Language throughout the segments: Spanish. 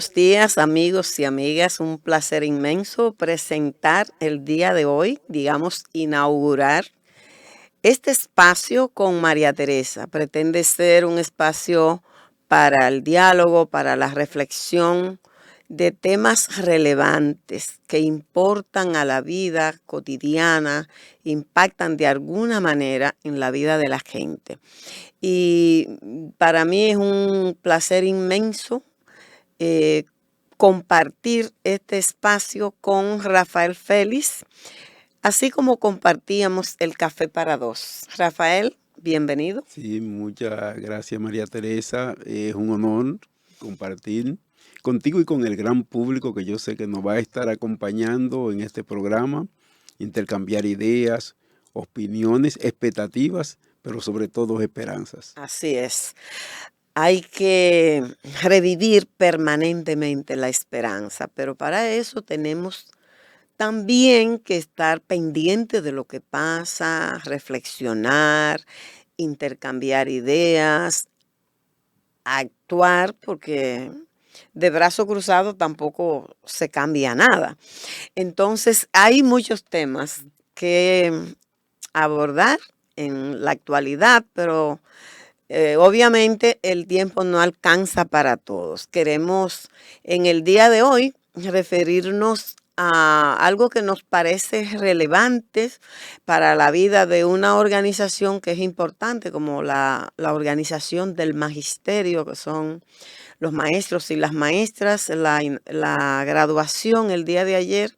Buenos días, amigos y amigas. Un placer inmenso presentar el día de hoy, digamos, inaugurar este espacio con María Teresa. Pretende ser un espacio para el diálogo, para la reflexión de temas relevantes que importan a la vida cotidiana, impactan de alguna manera en la vida de la gente. Y para mí es un placer inmenso eh, compartir este espacio con Rafael Félix, así como compartíamos el café para dos. Rafael, bienvenido. Sí, muchas gracias María Teresa. Es un honor compartir contigo y con el gran público que yo sé que nos va a estar acompañando en este programa, intercambiar ideas, opiniones, expectativas, pero sobre todo esperanzas. Así es. Hay que revivir permanentemente la esperanza, pero para eso tenemos también que estar pendiente de lo que pasa, reflexionar, intercambiar ideas, actuar, porque de brazo cruzado tampoco se cambia nada. Entonces, hay muchos temas que abordar en la actualidad, pero obviamente el tiempo no alcanza para todos. Queremos en el día de hoy referirnos a algo que nos parece relevante para la vida de una organización que es importante, como la organización del magisterio, que son los maestros y las maestras, la graduación el día de ayer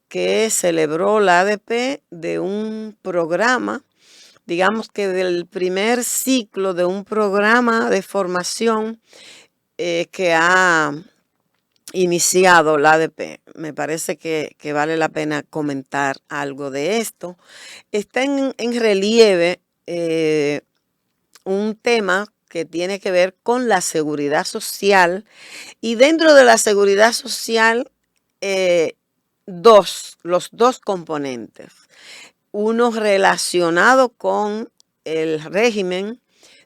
que celebró la ADP de un programa, digamos que del primer ciclo de un programa de formación que ha iniciado la ADP. Me parece que vale la pena comentar algo de esto. Está en relieve un tema que tiene que ver con la seguridad social y dentro de la seguridad social, eh, los dos componentes. Uno relacionado con el régimen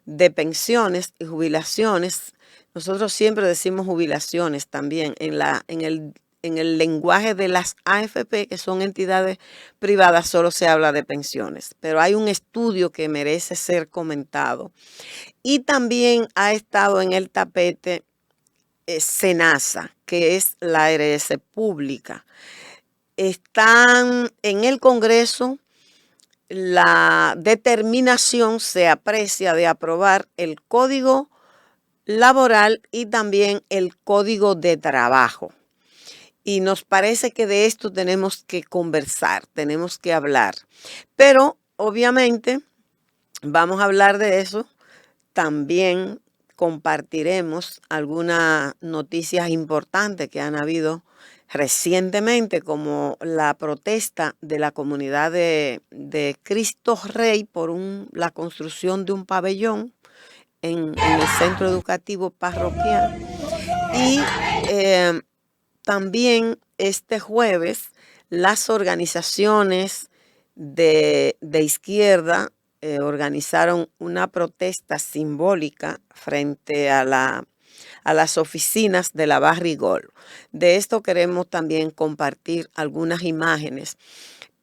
de pensiones y jubilaciones. Nosotros siempre decimos jubilaciones también en el lenguaje de las AFP, que son entidades privadas, solo se habla de pensiones. Pero hay un estudio que merece ser comentado. Y también ha estado en el tapete SENASA, que es la ARS pública. Están en el Congreso, la determinación se aprecia de aprobar el código laboral y también el código de trabajo. Y nos parece que de esto tenemos que conversar, tenemos que hablar. Pero obviamente vamos a hablar de eso. También compartiremos algunas noticias importantes que han habido recientemente, como la protesta de la comunidad de Cristo Rey por la construcción de un pabellón en el centro educativo parroquial. Y eh, también este jueves las organizaciones de izquierda organizaron una protesta simbólica frente a las oficinas de la Barrigol. De esto queremos también compartir algunas imágenes,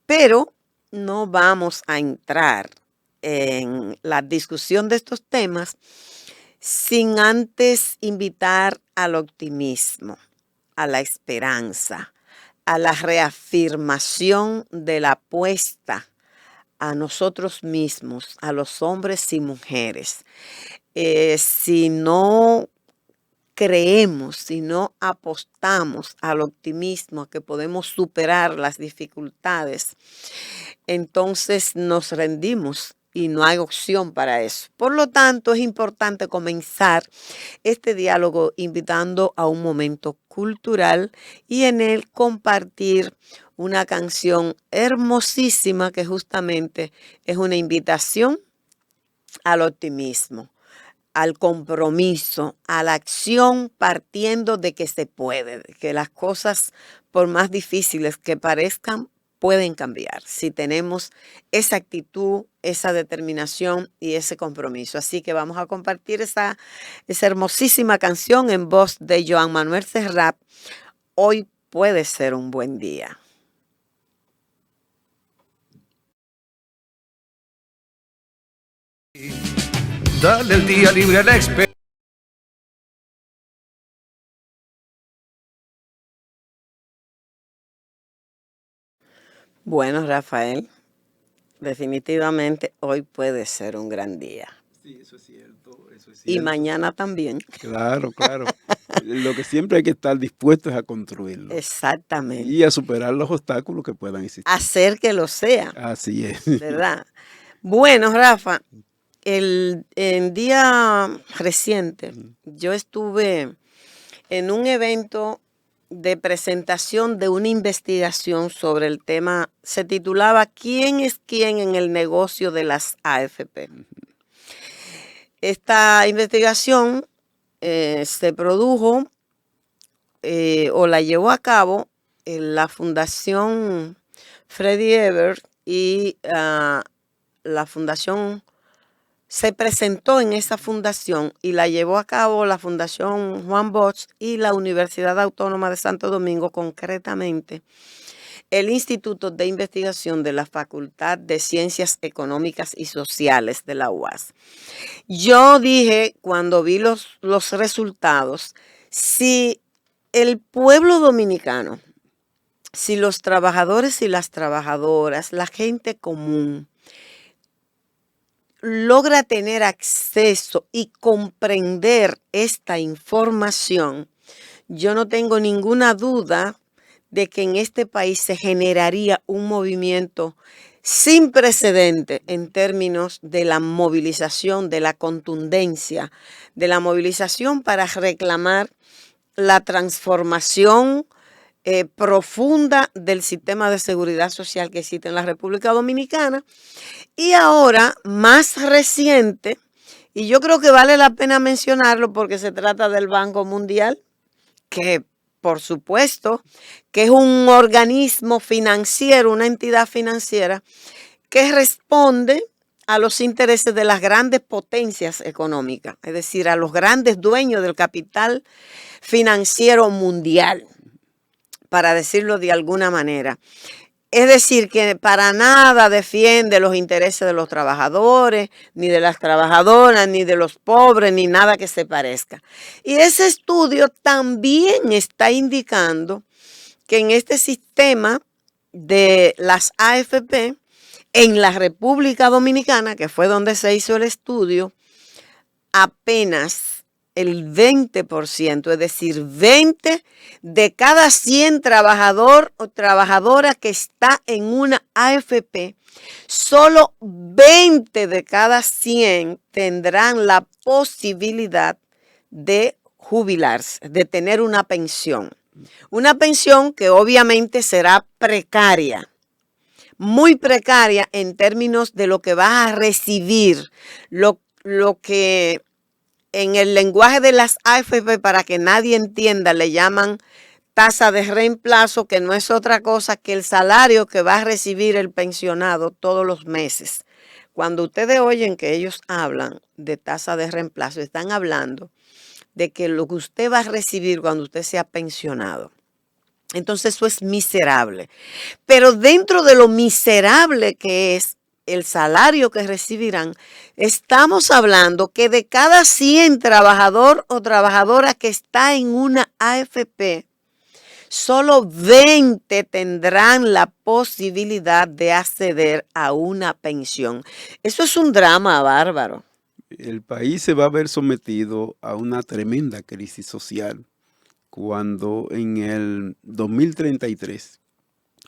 pero no vamos a entrar en la discusión de estos temas sin antes invitar al optimismo, a la esperanza, a la reafirmación de la apuesta a nosotros mismos, a los hombres y mujeres. Si no creemos, si no apostamos al optimismo, a que podemos superar las dificultades, entonces nos rendimos y no hay opción para eso. Por lo tanto, es importante comenzar este diálogo invitando a un momento cultural y en él compartir una canción hermosísima que justamente es una invitación al optimismo, al compromiso, a la acción partiendo de que se puede, de que las cosas, por más difíciles que parezcan, pueden cambiar si tenemos esa actitud, esa determinación y ese compromiso. Así que vamos a compartir esa hermosísima canción en voz de Joan Manuel Serrat. Hoy puede ser un buen día. Dale el día libre a la experiencia. Bueno, Rafael, definitivamente hoy puede ser un gran día. Sí, eso es cierto, eso es Y cierto. mañana también. Claro, claro. Lo que siempre hay que estar dispuesto es a construirlo Exactamente. y a superar los obstáculos que puedan existir. Hacer que lo sea, Así es. ¿verdad? Bueno, Rafa, en día reciente yo estuve en un evento de presentación de una investigación sobre el tema. Se titulaba ¿Quién es quién en el negocio de las AFP? Esta investigación se produjo o la llevó a cabo la Fundación Freddie Ebert y la Fundación se presentó en esa fundación y la llevó a cabo la Fundación Juan Bosch y la Universidad Autónoma de Santo Domingo, concretamente el Instituto de Investigación de la Facultad de Ciencias Económicas y Sociales de la UAS. Yo dije cuando vi los resultados, si el pueblo dominicano, si los trabajadores y las trabajadoras, la gente común, logra tener acceso y comprender esta información, yo no tengo ninguna duda de que en este país se generaría un movimiento sin precedente en términos de la movilización, de la contundencia, de la movilización para reclamar la transformación profunda del sistema de seguridad social que existe en la República Dominicana. Y ahora, más reciente, y yo creo que vale la pena mencionarlo porque se trata del Banco Mundial, que por supuesto que es un organismo financiero, una entidad financiera que responde a los intereses de las grandes potencias económicas, es decir, a los grandes dueños del capital financiero mundial, para decirlo de alguna manera. Es decir, que para nada defiende los intereses de los trabajadores, ni de las trabajadoras, ni de los pobres, ni nada que se parezca. Y ese estudio también está indicando que en este sistema de las AFP, en la República Dominicana, que fue donde se hizo el estudio, apenas el 20%, es decir, 20 de cada 100 trabajador o trabajadora que está en una AFP, solo 20 de cada 100 tendrán la posibilidad de jubilarse, de tener una pensión. Una pensión que obviamente será precaria, muy precaria en términos de lo que vas a recibir, lo que en el lenguaje de las AFP, para que nadie entienda, le llaman tasa de reemplazo, que no es otra cosa que el salario que va a recibir el pensionado todos los meses. Cuando ustedes oyen que ellos hablan de tasa de reemplazo, están hablando de que lo que usted va a recibir cuando usted sea pensionado. Entonces eso es miserable. Pero dentro de lo miserable que es el salario que recibirán, estamos hablando que de cada 100 trabajador o trabajadora que está en una AFP, solo 20 tendrán la posibilidad de acceder a una pensión. Eso es un drama bárbaro. El país se va a ver sometido a una tremenda crisis social cuando en el 2033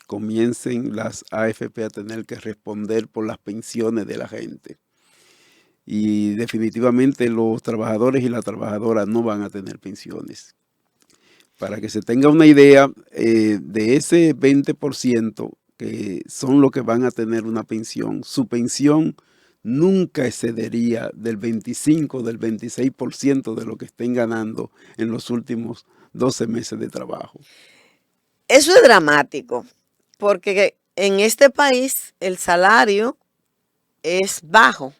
comiencen las AFP a tener que responder por las pensiones de la gente. Y definitivamente los trabajadores y las trabajadoras no van a tener pensiones. Para que se tenga una idea, de ese 20% que son los que van a tener una pensión, su pensión nunca excedería del 25, del 26% de lo que estén ganando en los últimos 12 meses de trabajo. Eso es dramático, porque en este país el salario es bajo,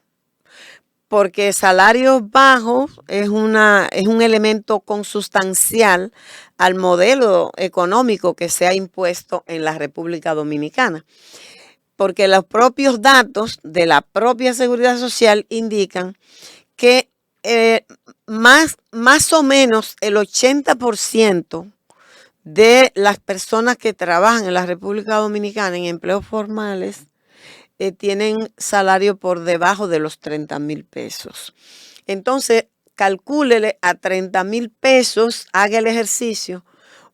porque salarios bajos es un elemento consustancial al modelo económico que se ha impuesto en la República Dominicana. Porque los propios datos de la propia Seguridad Social indican que más o menos el 80% de las personas que trabajan en la República Dominicana en empleos formales tienen salario por debajo de los 30,000 pesos. Entonces, calcúlele a 30,000 pesos, haga el ejercicio,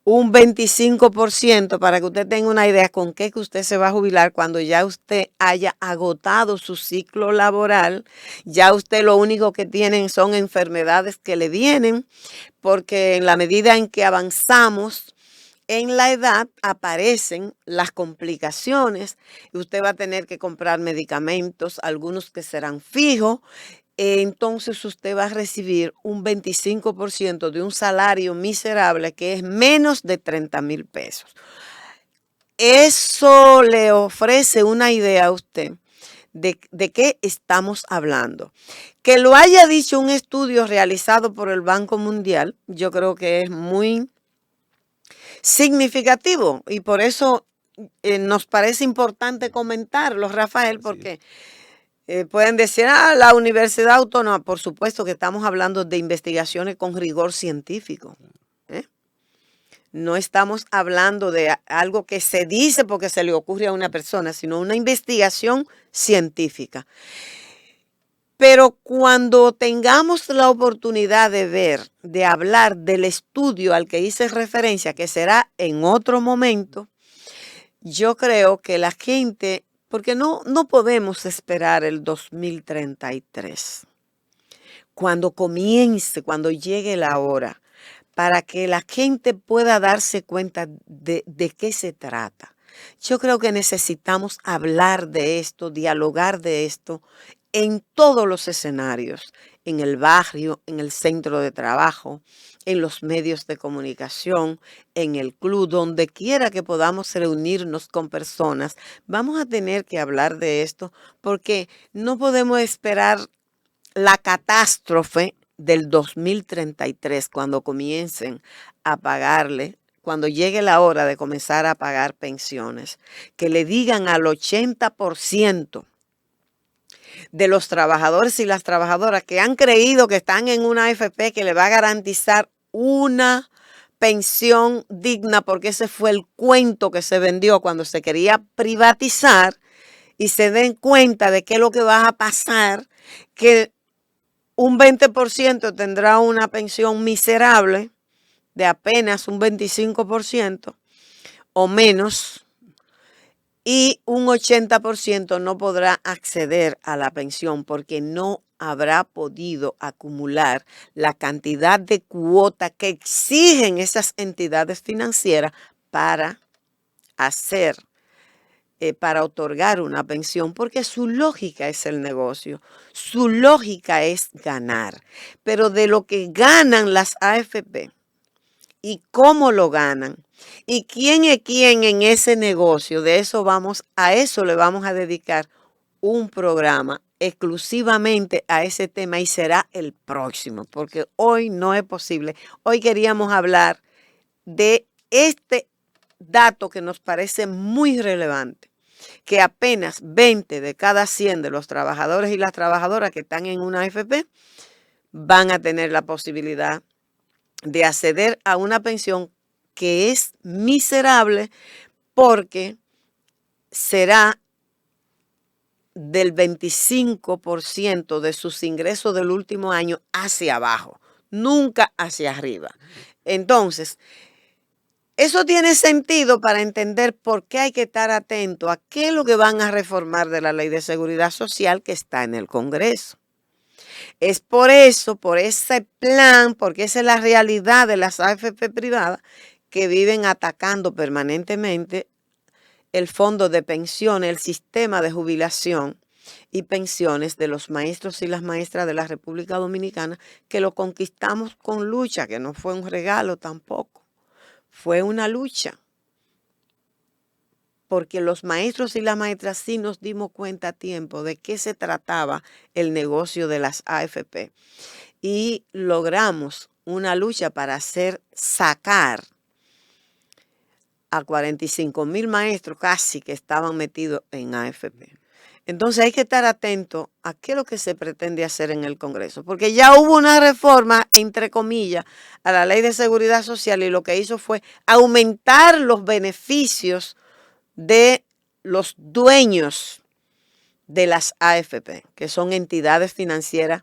un 25% para que usted tenga una idea con qué que usted se va a jubilar cuando ya usted haya agotado su ciclo laboral. Ya usted lo único que tienen son enfermedades que le vienen, porque en la medida en que avanzamos en la edad aparecen las complicaciones y usted va a tener que comprar medicamentos, algunos que serán fijos. Entonces usted va a recibir un 25% de un salario miserable que es menos de 30,000 pesos. Eso le ofrece una idea a usted de qué estamos hablando. Que lo haya dicho un estudio realizado por el Banco Mundial, yo creo que es muy significativo y por eso nos parece importante comentarlo, Rafael, porque pueden decir, la Universidad Autónoma, por supuesto que estamos hablando de investigaciones con rigor científico. No estamos hablando de algo que se dice porque se le ocurre a una persona, sino una investigación científica. Pero cuando tengamos la oportunidad de ver, de hablar del estudio al que hice referencia, que será en otro momento, yo creo que la gente, porque no podemos esperar el 2033, cuando comience, cuando llegue la hora, para que la gente pueda darse cuenta de qué se trata. Yo creo que necesitamos hablar de esto, dialogar de esto en todos los escenarios, en el barrio, en el centro de trabajo, en los medios de comunicación, en el club, donde quiera que podamos reunirnos con personas. Vamos a tener que hablar de esto porque no podemos esperar la catástrofe del 2033 cuando comiencen a pagarle, cuando llegue la hora de comenzar a pagar pensiones, que le digan al 80% de los trabajadores y las trabajadoras que han creído que están en una AFP que le va a garantizar una pensión digna, porque ese fue el cuento que se vendió cuando se quería privatizar, y se den cuenta de qué es lo que va a pasar, que un 20% tendrá una pensión miserable de apenas un 25% o menos, y un 80% no podrá acceder a la pensión porque no habrá podido acumular la cantidad de cuota que exigen esas entidades financieras para para otorgar una pensión, porque su lógica es el negocio, su lógica es ganar. Pero de lo que ganan las AFP y cómo lo ganan y quién es quién en ese negocio, a eso le vamos a dedicar un programa exclusivamente a ese tema y será el próximo, porque hoy no es posible. Hoy queríamos hablar de este dato que nos parece muy relevante, que apenas 20 de cada 100 de los trabajadores y las trabajadoras que están en una AFP van a tener la posibilidad de acceder a una pensión que es miserable, porque será del 25% de sus ingresos del último año hacia abajo, nunca hacia arriba. Entonces, eso tiene sentido para entender por qué hay que estar atento a qué es lo que van a reformar de la Ley de Seguridad Social que está en el Congreso. Es por eso, por ese plan, porque esa es la realidad de las AFP privadas, que viven atacando permanentemente el fondo de pensiones, el sistema de jubilación y pensiones de los maestros y las maestras de la República Dominicana, que lo conquistamos con lucha, que no fue un regalo tampoco, fue una lucha porque los maestros y las maestras sí nos dimos cuenta a tiempo de qué se trataba el negocio de las AFP. Y logramos una lucha para sacar a 45,000 maestros casi que estaban metidos en AFP. Entonces hay que estar atento a qué es lo que se pretende hacer en el Congreso, porque ya hubo una reforma, entre comillas, a la Ley de Seguridad Social y lo que hizo fue aumentar los beneficios de los dueños de las AFP, que son entidades financieras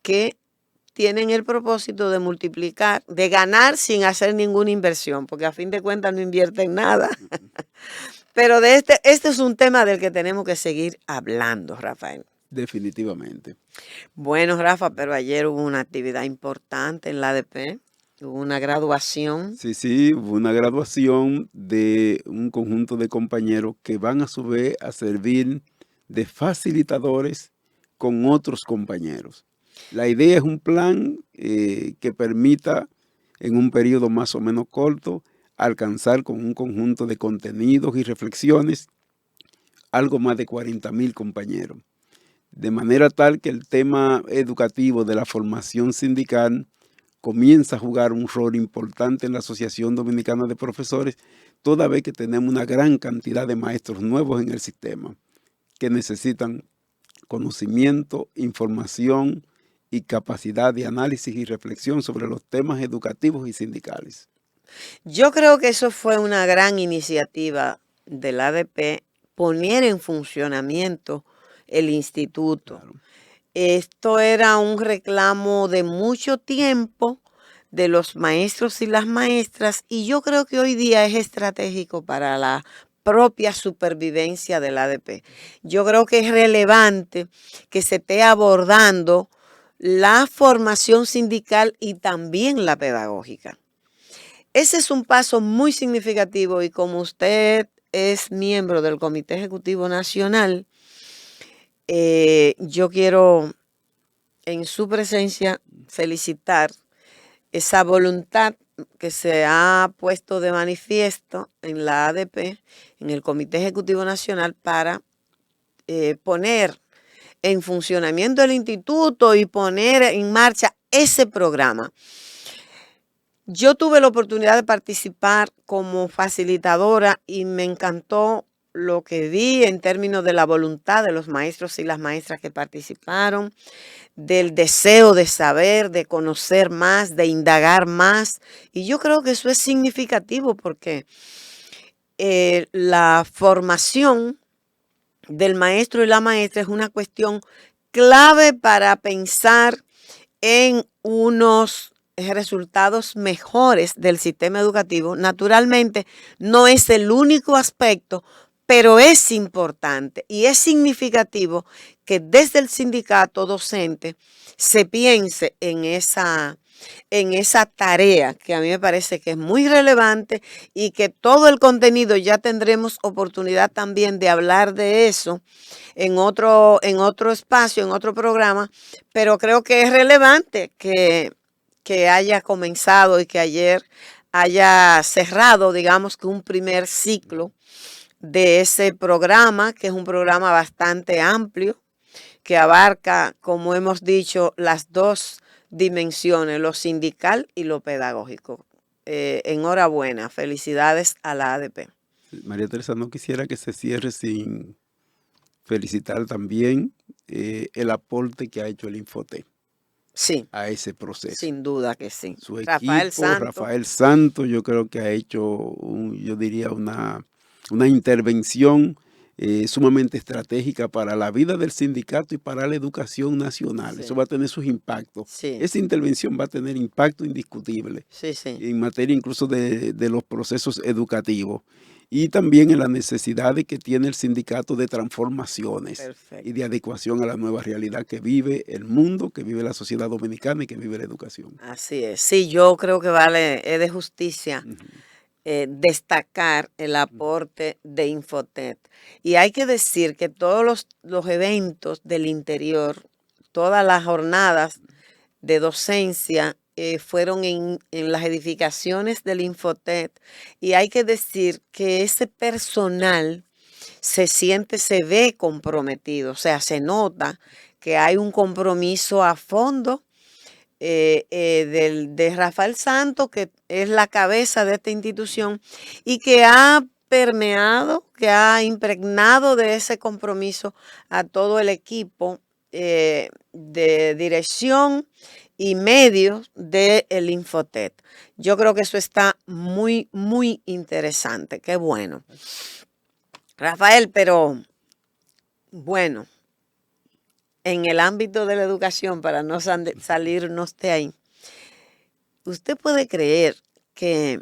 que tienen el propósito de multiplicar, de ganar sin hacer ninguna inversión, porque a fin de cuentas no invierten nada. Pero este es un tema del que tenemos que seguir hablando, Rafael. Definitivamente. Bueno, Rafa, pero ayer hubo una actividad importante en la ADP, hubo una graduación. Sí, hubo una graduación de un conjunto de compañeros que van a su vez a servir de facilitadores con otros compañeros. La idea es un plan que permita en un periodo más o menos corto alcanzar con un conjunto de contenidos y reflexiones algo más de 40,000 compañeros. De manera tal que el tema educativo de la formación sindical comienza a jugar un rol importante en la Asociación Dominicana de Profesores, toda vez que tenemos una gran cantidad de maestros nuevos en el sistema que necesitan conocimiento, información y capacidad de análisis y reflexión sobre los temas educativos y sindicales. Yo creo que eso fue una gran iniciativa del ADP, poner en funcionamiento el instituto. Claro. Esto era un reclamo de mucho tiempo de los maestros y las maestras, y yo creo que hoy día es estratégico para la propia supervivencia del ADP. Yo creo que es relevante que se esté abordando la formación sindical y también la pedagógica. Ese es un paso muy significativo y como usted es miembro del Comité Ejecutivo Nacional, yo quiero en su presencia felicitar esa voluntad que se ha puesto de manifiesto en la ADP, en el Comité Ejecutivo Nacional, para poner en funcionamiento el instituto y poner en marcha ese programa. Yo tuve la oportunidad de participar como facilitadora y me encantó lo que vi en términos de la voluntad de los maestros y las maestras que participaron, del deseo de saber, de conocer más, de indagar más. Y yo creo que eso es significativo porque la formación del maestro y la maestra es una cuestión clave para pensar en unos resultados mejores del sistema educativo. Naturalmente, no es el único aspecto, pero es importante y es significativo que desde el sindicato docente se piense en esa tarea que a mí me parece que es muy relevante y que todo el contenido ya tendremos oportunidad también de hablar de eso en otro espacio, en otro programa, pero creo que es relevante que haya comenzado y que ayer haya cerrado, digamos que un primer ciclo de ese programa, que es un programa bastante amplio, que abarca, como hemos dicho, las dos dimensiones, lo sindical y lo pedagógico. Enhorabuena, felicidades a la ADP. María Teresa, no quisiera que se cierre sin felicitar también el aporte que ha hecho el Infotep. Sí, a ese proceso. Sin duda que sí. Su Rafael equipo, Santos. Rafael Santos, yo creo que ha hecho, yo diría, una intervención sumamente estratégica para la vida del sindicato y para la educación nacional. Sí. Eso va a tener sus impactos. Sí. Esa intervención va a tener impacto indiscutible Sí. en materia incluso de los procesos educativos y también en la necesidad que tiene el sindicato de transformaciones. Perfecto. Y de adecuación a la nueva realidad que vive el mundo, que vive la sociedad dominicana y que vive la educación. Así es. Sí, yo creo que es de justicia destacar el aporte de Infotep. Y hay que decir que todos los eventos del interior, todas las jornadas de docencia fueron en las edificaciones del Infotet, y hay que decir que ese personal se ve comprometido, o sea, se nota que hay un compromiso a fondo de Rafael Santos, que es la cabeza de esta institución y que ha permeado, que ha impregnado de ese compromiso a todo el equipo de dirección y medios del Infotet. Yo creo que eso está muy, muy interesante. Qué bueno. Rafael, pero bueno, en el ámbito de la educación, para no salirnos de ahí, usted puede creer que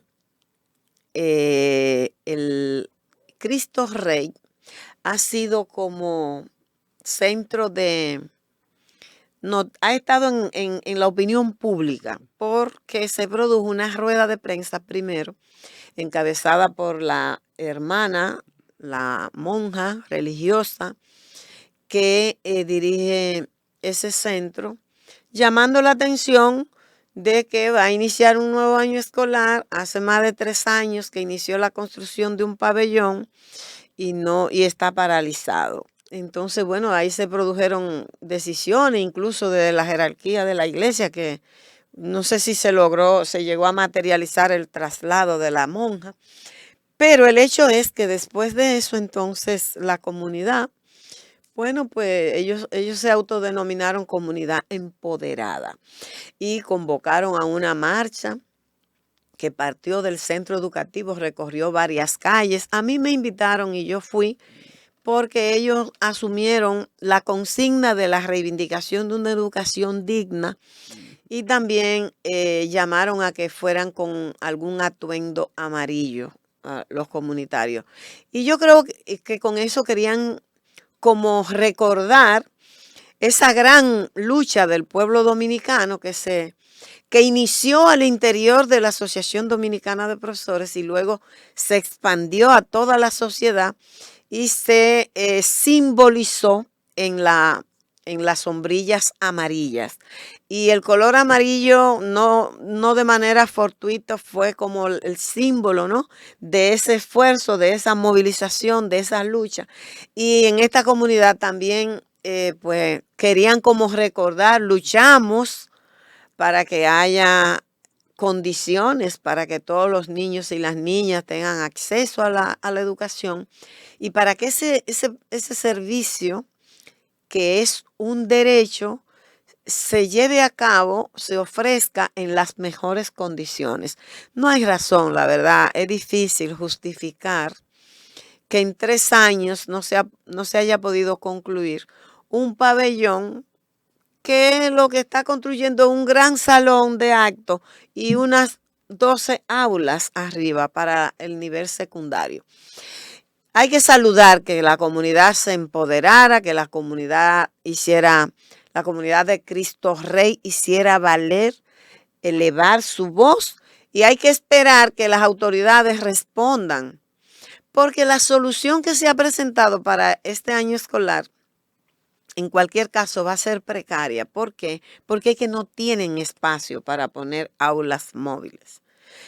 el Cristo Rey ha sido como centro de... No, ha estado en la opinión pública porque se produjo una rueda de prensa primero, encabezada por la hermana, la monja religiosa que dirige ese centro, llamando la atención de que va a iniciar un nuevo año escolar. Hace más de 3 años que inició la construcción de un pabellón y está paralizado. Entonces, bueno, ahí se produjeron decisiones, incluso de la jerarquía de la iglesia, que no sé si se llegó a materializar el traslado de la monja, pero el hecho es que después de eso, entonces, la comunidad, bueno, pues ellos se autodenominaron comunidad empoderada y convocaron a una marcha que partió del centro educativo, recorrió varias calles. A mí me invitaron y yo fui porque ellos asumieron la consigna de la reivindicación de una educación digna y también llamaron a que fueran con algún atuendo amarillo, los comunitarios. Y yo creo que con eso querían como recordar esa gran lucha del pueblo dominicano que inició al interior de la Asociación Dominicana de Profesores y luego se expandió a toda la sociedad y se simbolizó en las sombrillas amarillas. Y el color amarillo no de manera fortuita fue como el símbolo, ¿no?, de ese esfuerzo, de esa movilización, de esa lucha. Y en esta comunidad también pues querían como recordar, luchamos para que haya condiciones para que todos los niños y las niñas tengan acceso a la educación y para que ese servicio, que es un derecho, se lleve a cabo, se ofrezca en las mejores condiciones. No hay razón, la verdad, es difícil justificar que en 3 años no se haya podido concluir un pabellón que lo que está construyendo es un gran salón de actos y unas 12 aulas arriba para el nivel secundario. Hay que saludar que la comunidad se empoderara, que la comunidad de Cristo Rey hiciera valer, elevar su voz, y hay que esperar que las autoridades respondan, porque la solución que se ha presentado para este año escolar en cualquier caso va a ser precaria. ¿Por qué? Porque es que no tienen espacio para poner aulas móviles.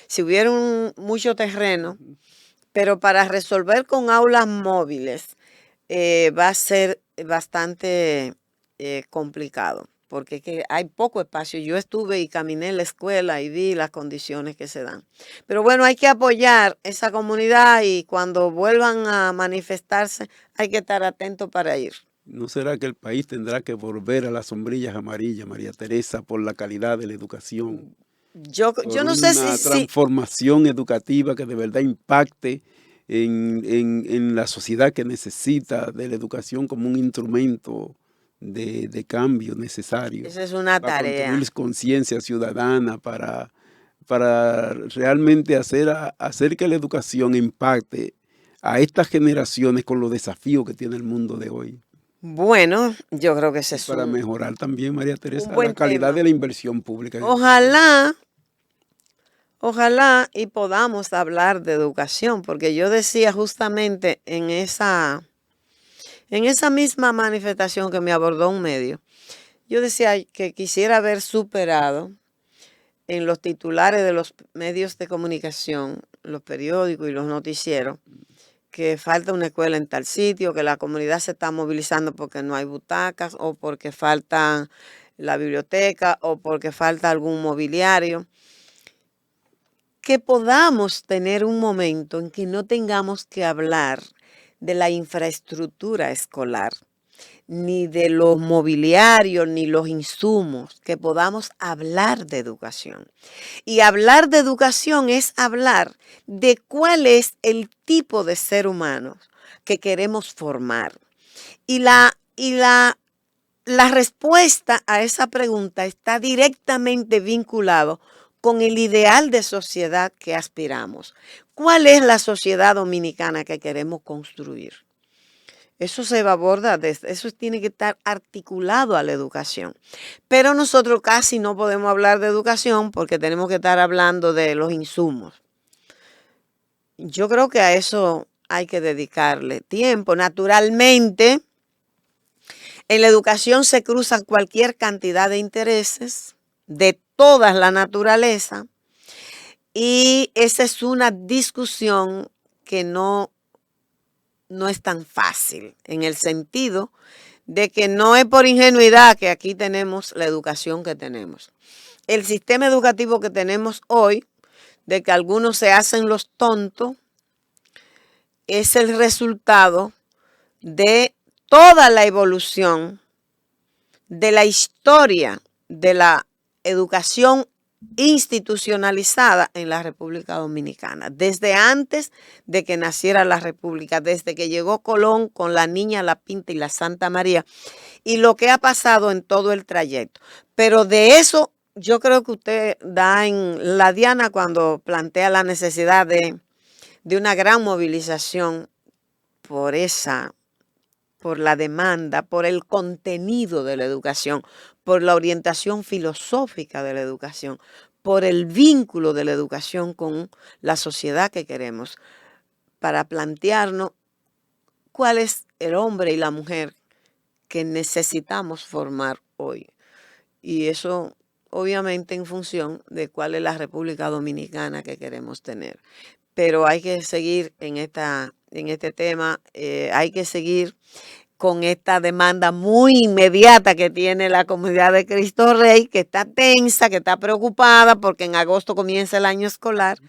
Si hubiera mucho terreno, pero para resolver con aulas móviles va a ser bastante complicado, porque es que hay poco espacio. Yo estuve y caminé en la escuela y vi las condiciones que se dan. Pero bueno, hay que apoyar esa comunidad y cuando vuelvan a manifestarse hay que estar atentos para ir. ¿No será que el país tendrá que volver a las sombrillas amarillas, María Teresa, por la calidad de la educación? Yo no sé una transformación educativa que de verdad impacte en la sociedad que necesita de la educación como un instrumento de cambio necesario. Esa es una tarea. Para construir conciencia ciudadana, para realmente hacer que la educación impacte a estas generaciones con los desafíos que tiene el mundo de hoy. Bueno, yo creo que ese es para mejorar también, María Teresa, la calidad de la inversión pública. Ojalá y podamos hablar de educación, porque yo decía justamente en esa misma manifestación que me abordó un medio, yo decía que quisiera haber superado en los titulares de los medios de comunicación, los periódicos y los noticieros, que falta una escuela en tal sitio, que la comunidad se está movilizando porque no hay butacas o porque falta la biblioteca o porque falta algún mobiliario. Que podamos tener un momento en que no tengamos que hablar de la infraestructura escolar, ni de los mobiliarios, ni los insumos, que podamos hablar de educación. Y hablar de educación es hablar de cuál es el tipo de ser humano que queremos formar. Y la respuesta a esa pregunta está directamente vinculado con el ideal de sociedad que aspiramos. ¿Cuál es la sociedad dominicana que queremos construir? Eso se va a abordar, eso tiene que estar articulado a la educación. Pero nosotros casi no podemos hablar de educación porque tenemos que estar hablando de los insumos. Yo creo que a eso hay que dedicarle tiempo. Naturalmente, en la educación se cruzan cualquier cantidad de intereses de toda la naturaleza y esa es una discusión que no es tan fácil, en el sentido de que no es por ingenuidad que aquí tenemos la educación que tenemos. El sistema educativo que tenemos hoy, de que algunos se hacen los tontos, es el resultado de toda la evolución de la historia de la educación institucionalizada en la República Dominicana, desde antes de que naciera la República, desde que llegó Colón con la Niña, la Pinta y la Santa María, y lo que ha pasado en todo el trayecto. Pero de eso yo creo que usted da en la diana cuando plantea la necesidad de una gran movilización por la demanda, por el contenido de la educación, por la orientación filosófica de la educación, por el vínculo de la educación con la sociedad que queremos, para plantearnos cuál es el hombre y la mujer que necesitamos formar hoy. Y eso obviamente en función de cuál es la República Dominicana que queremos tener. Pero hay que seguir en este tema, hay que seguir con esta demanda muy inmediata que tiene la comunidad de Cristo Rey, que está tensa, que está preocupada porque en agosto comienza el año escolar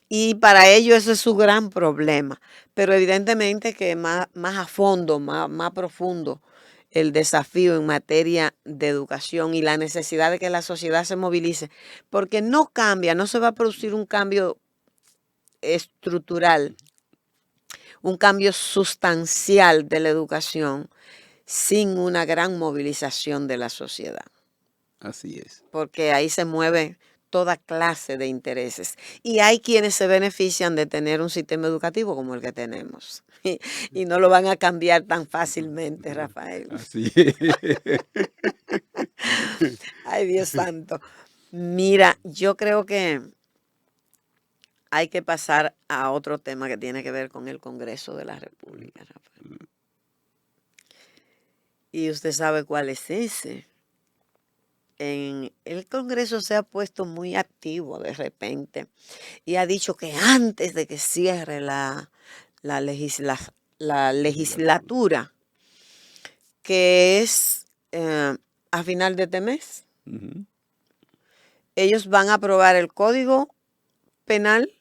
y para ellos eso es su gran problema. Pero evidentemente que más a fondo, más profundo el desafío en materia de educación y la necesidad de que la sociedad se movilice, porque no cambia, no se va a producir un cambio estructural, un cambio sustancial de la educación sin una gran movilización de la sociedad. Así es. Porque ahí se mueve toda clase de intereses. Y hay quienes se benefician de tener un sistema educativo como el que tenemos. Y no lo van a cambiar tan fácilmente, Rafael. Así es. Ay, Dios santo. Mira, yo creo que hay que pasar a otro tema que tiene que ver con el Congreso de la República, Rafael. Y usted sabe cuál es ese. En el Congreso se ha puesto muy activo de repente y ha dicho que antes de que cierre la legislatura, que es a final de este mes, ellos van a aprobar el Código Penal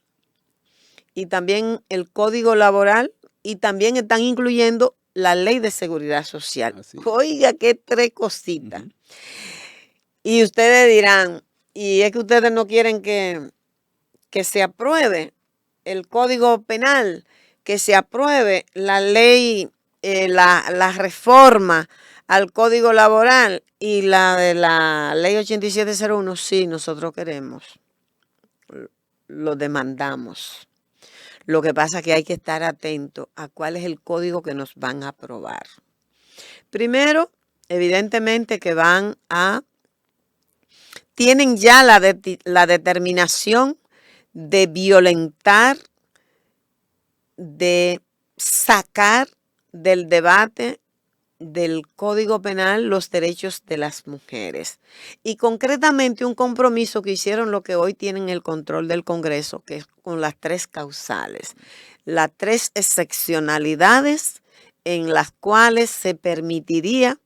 y también el Código Laboral y también están incluyendo la Ley de Seguridad Social. Oiga, qué tres cositas. Y ustedes dirán, y es que ustedes no quieren que se apruebe el Código Penal, que se apruebe la ley, la reforma al Código Laboral y la de la Ley 8701. Sí, nosotros queremos, lo demandamos. Lo que pasa es que hay que estar atento a cuál es el código que nos van a aprobar. Primero, evidentemente que tienen ya la determinación de violentar, de sacar del debate del Código Penal los derechos de las mujeres y concretamente un compromiso que hicieron lo que hoy tienen el control del Congreso, que es con las 3 causales, las 3 excepcionalidades en las cuales se permitiría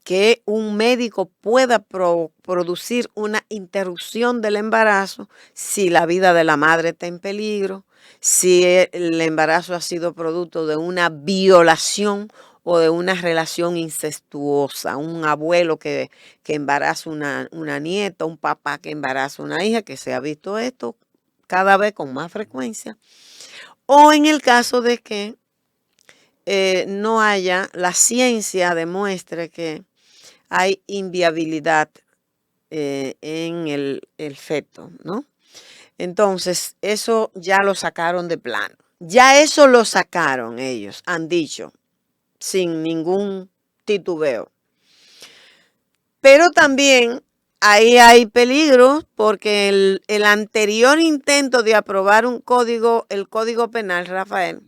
que un médico pueda producir una interrupción del embarazo si la vida de la madre está en peligro, si el embarazo ha sido producto de una violación o de una relación incestuosa, un abuelo que embaraza una nieta, un papá que embaraza una hija, que se ha visto esto cada vez con más frecuencia, o en el caso de que no haya, la ciencia demuestre que hay inviabilidad en el feto, ¿no? Entonces, eso ya lo sacaron de plano. Ya eso lo sacaron ellos, han dicho, sin ningún titubeo. Pero también ahí hay peligros porque el anterior intento de aprobar el Código Penal, Rafael,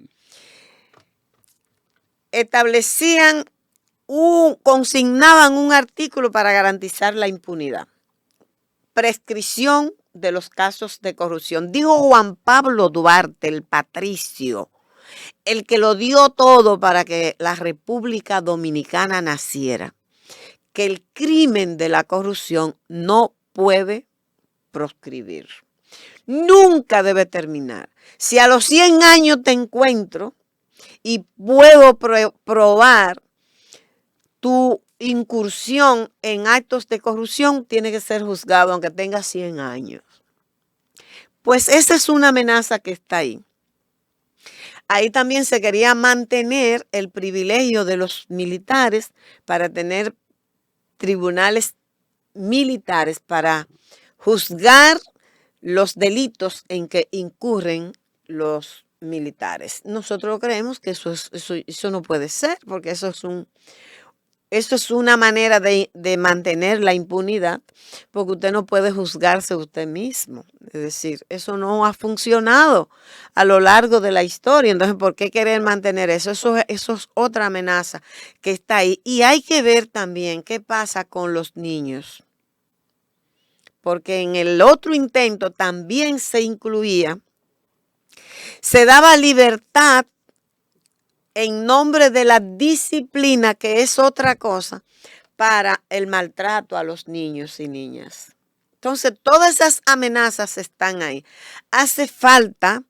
consignaban un artículo para garantizar la impunidad. Prescripción de los casos de corrupción. Dijo Juan Pablo Duarte, el patricio, el que lo dio todo para que la República Dominicana naciera, que el crimen de la corrupción no puede proscribir. Nunca debe terminar. Si a los 100 años te encuentro y puedo probar tu incursión en actos de corrupción, tiene que ser juzgado aunque tenga 100 años. Pues esa es una amenaza que está ahí. Ahí también se quería mantener el privilegio de los militares para tener tribunales militares para juzgar los delitos en que incurren los militares. Nosotros creemos que eso no puede ser, porque eso es una manera de mantener la impunidad, porque usted no puede juzgarse usted mismo. Es decir, eso no ha funcionado a lo largo de la historia. Entonces, ¿por qué querer mantener eso? Eso es otra amenaza que está ahí. Y hay que ver también qué pasa con los niños. Porque en el otro intento también se incluía, se daba libertad en nombre de la disciplina, que es otra cosa, para el maltrato a los niños y niñas. Entonces, todas esas amenazas están ahí. Hace falta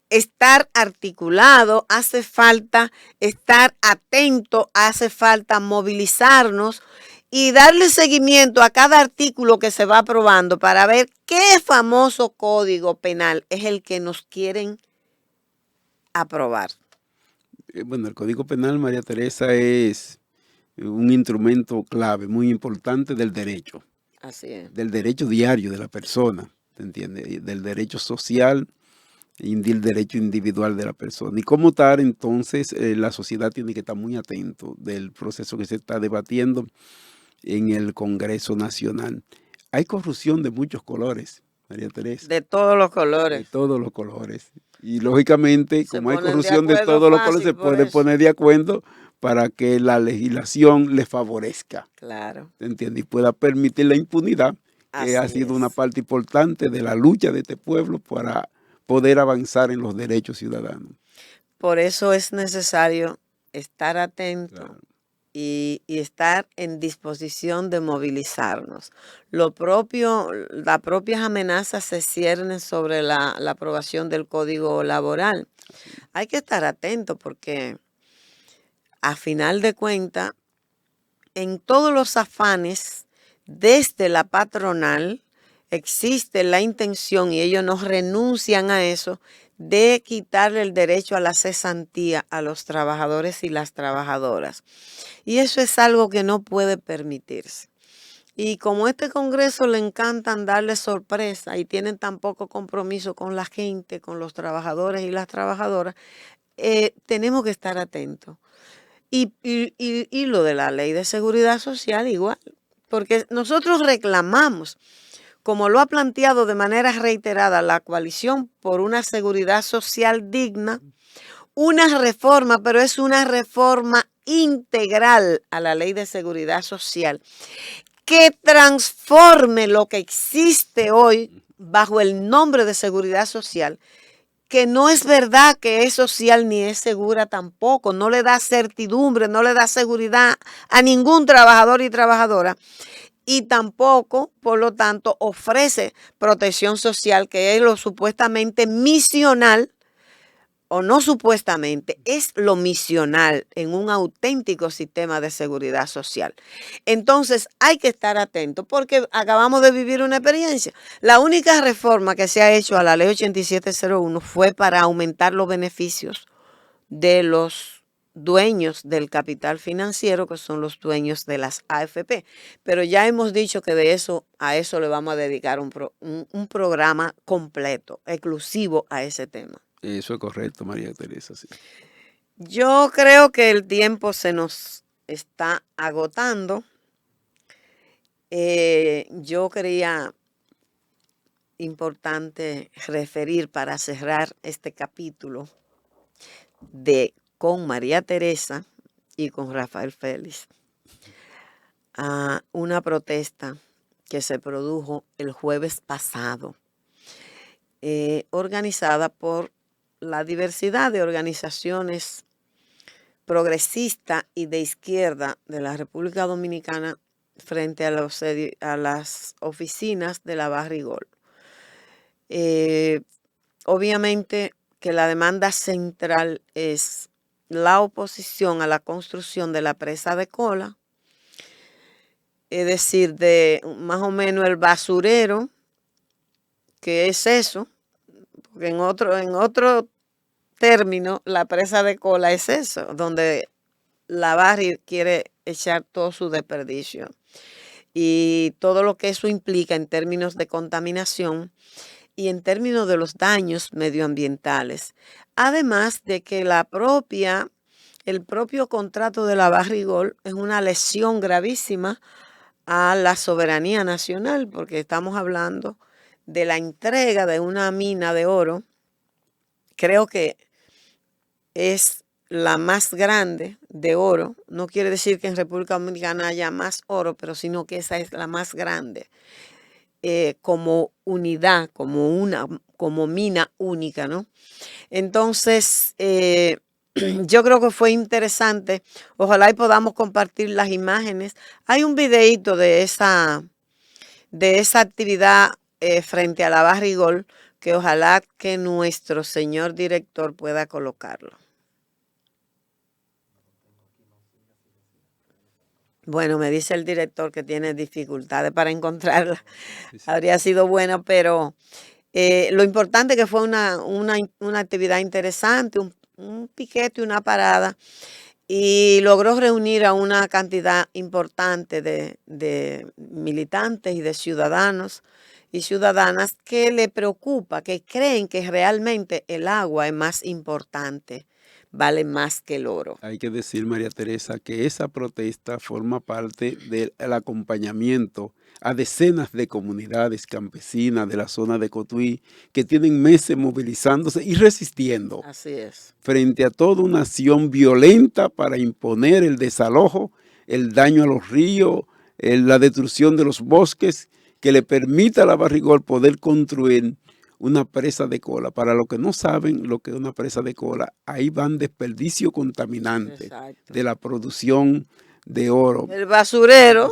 estar articulado, hace falta estar atento, hace falta movilizarnos y darle seguimiento a cada artículo que se va aprobando para ver qué famoso código penal es el que nos quieren aprobar. Bueno, el Código Penal, María Teresa, es un instrumento clave, muy importante del derecho. Así es. Del derecho diario de la persona, ¿te entiendes? Del derecho social y del derecho individual de la persona. Y como tal, entonces, la sociedad tiene que estar muy atento del proceso que se está debatiendo en el Congreso Nacional. Hay corrupción de muchos colores, María Teresa. De todos los colores. De todos los colores. Y lógicamente, como hay corrupción de acuerdo todos los colores, se fácil por puede eso. poner de acuerdo para que la legislación le favorezca. Claro. ¿Te entiendes? Y pueda permitir la impunidad, que ha Así sido es. una parte importante de la lucha de este pueblo para poder avanzar en los derechos ciudadanos. Por eso es necesario estar atento. Claro. Y estar en disposición de movilizarnos. Las propias amenazas se ciernen sobre la aprobación del Código Laboral. Hay que estar atento porque a final de cuentas, en todos los afanes, desde la patronal, existe la intención, y ellos no renuncian a eso, de quitarle el derecho a la cesantía a los trabajadores y las trabajadoras. Y eso es algo que no puede permitirse. Y como a este Congreso le encantan darle sorpresa y tienen tan poco compromiso con la gente, con los trabajadores y las trabajadoras, tenemos que estar atentos. Y lo de la ley de seguridad social igual, porque nosotros reclamamos, como lo ha planteado de manera reiterada la coalición por una seguridad social digna, una reforma, pero es una reforma integral a la Ley de Seguridad Social que transforme lo que existe hoy bajo el nombre de seguridad social, que no es verdad que es social ni es segura tampoco, no le da certidumbre, no le da seguridad a ningún trabajador y trabajadora, y tampoco, por lo tanto, ofrece protección social, que es lo supuestamente misional, o no supuestamente, es lo misional en un auténtico sistema de seguridad social. Entonces hay que estar atentos porque acabamos de vivir una experiencia. La única reforma que se ha hecho a la ley 8701 fue para aumentar los beneficios de los dueños del capital financiero, que son los dueños de las AFP. Pero ya hemos dicho que a eso le vamos a dedicar un programa completo, exclusivo a ese tema. Eso es correcto, María Teresa. Sí. Yo creo que el tiempo se nos está agotando. Yo creía importante referir para cerrar este capítulo con María Teresa y con Rafael Félix a una protesta que se produjo el jueves pasado, organizada por la diversidad de organizaciones progresistas y de izquierda de la República Dominicana frente a las oficinas de la Barrigol. Obviamente que la demanda central es la oposición a la construcción de la presa de Cola, es decir, de más o menos el basurero, que es eso, porque en otro término, la presa de Cola es eso, donde la Barri quiere echar todo su desperdicio y todo lo que eso implica en términos de contaminación y en términos de los daños medioambientales. Además de que el propio contrato de la Barrigol es una lesión gravísima a la soberanía nacional, porque estamos hablando de la entrega de una mina de oro. Creo que es la más grande de oro. No quiere decir que en República Dominicana haya más oro, pero sino que esa es la más grande como unidad, como mina única, ¿no? Entonces, yo creo que fue interesante. Ojalá y podamos compartir las imágenes. Hay un videíto de esa actividad frente a la Barrigol que ojalá que nuestro señor director pueda colocarlo. Bueno, me dice el director que tiene dificultades para encontrarla. Sí. Habría sido bueno, pero lo importante que fue una actividad interesante, un piquete, una parada, y logró reunir a una cantidad importante de militantes y de ciudadanos y ciudadanas que le preocupa, que creen que realmente el agua es más importante, vale más que el oro. Hay que decir, María Teresa, que esa protesta forma parte del acompañamiento a decenas de comunidades campesinas de la zona de Cotuí que tienen meses movilizándose y resistiendo. Así es. Frente a toda una acción violenta para imponer el desalojo, el daño a los ríos, la destrucción de los bosques, que le permita a la Barrigol poder construir una presa de Cola. Para los que no saben lo que es una presa de Cola, ahí van desperdicios contaminantes. Exacto. De la producción de oro. El basurero.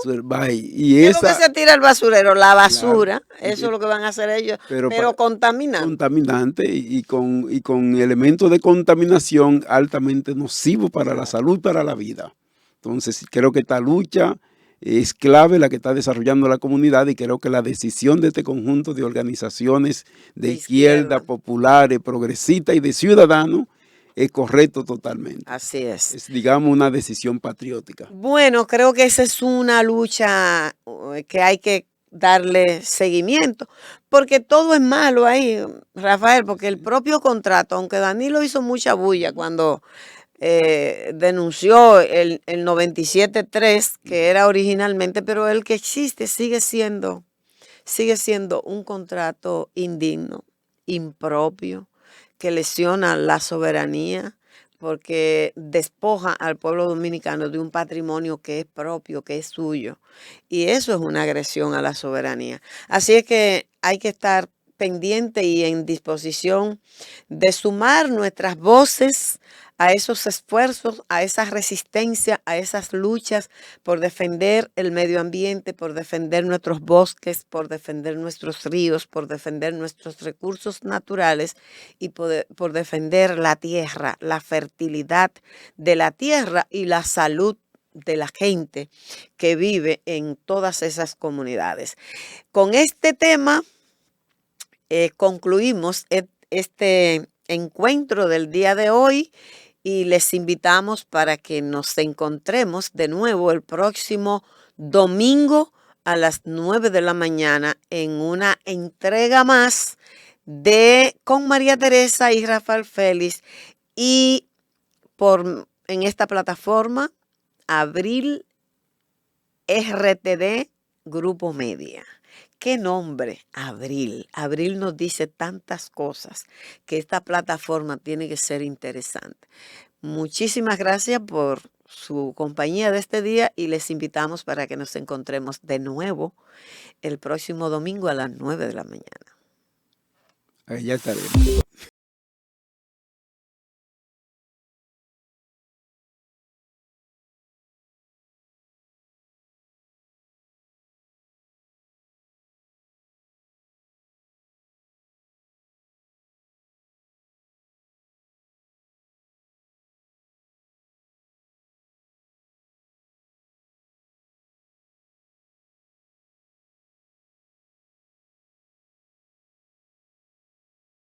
Y ¿qué es lo que se tira al basurero? La basura. Claro. Eso es lo que van a hacer ellos, pero contaminante. Contaminante y con elementos de contaminación altamente nocivos para la salud, para la vida. Entonces, creo que esta lucha es clave la que está desarrollando la comunidad y creo que la decisión de este conjunto de organizaciones de izquierda, populares, progresistas y de ciudadanos es correcto totalmente. Así es. Es, digamos, una decisión patriótica. Bueno, creo que esa es una lucha que hay que darle seguimiento, porque todo es malo ahí, Rafael, porque el propio contrato, aunque Danilo hizo mucha bulla cuando denunció el 97.3, que era originalmente, pero el que existe sigue siendo un contrato indigno, impropio, que lesiona la soberanía, porque despoja al pueblo dominicano de un patrimonio que es propio, que es suyo. Y eso es una agresión a la soberanía. Así es que hay que estar pendiente y en disposición de sumar nuestras voces a esos esfuerzos, a esa resistencia, a esas luchas por defender el medio ambiente, por defender nuestros bosques, por defender nuestros ríos, por defender nuestros recursos naturales y por defender la tierra, la fertilidad de la tierra y la salud de la gente que vive en todas esas comunidades. Con este tema concluimos este encuentro del día de hoy y les invitamos para que nos encontremos de nuevo el próximo domingo a las 9 de la mañana en una entrega más de Con María Teresa y Rafael Félix y en esta plataforma Abril RTD Grupo Media. ¿Qué nombre? Abril. Abril nos dice tantas cosas que esta plataforma tiene que ser interesante. Muchísimas gracias por su compañía de este día y les invitamos para que nos encontremos de nuevo el próximo domingo a las 9 de la mañana. Ahí ya estaremos.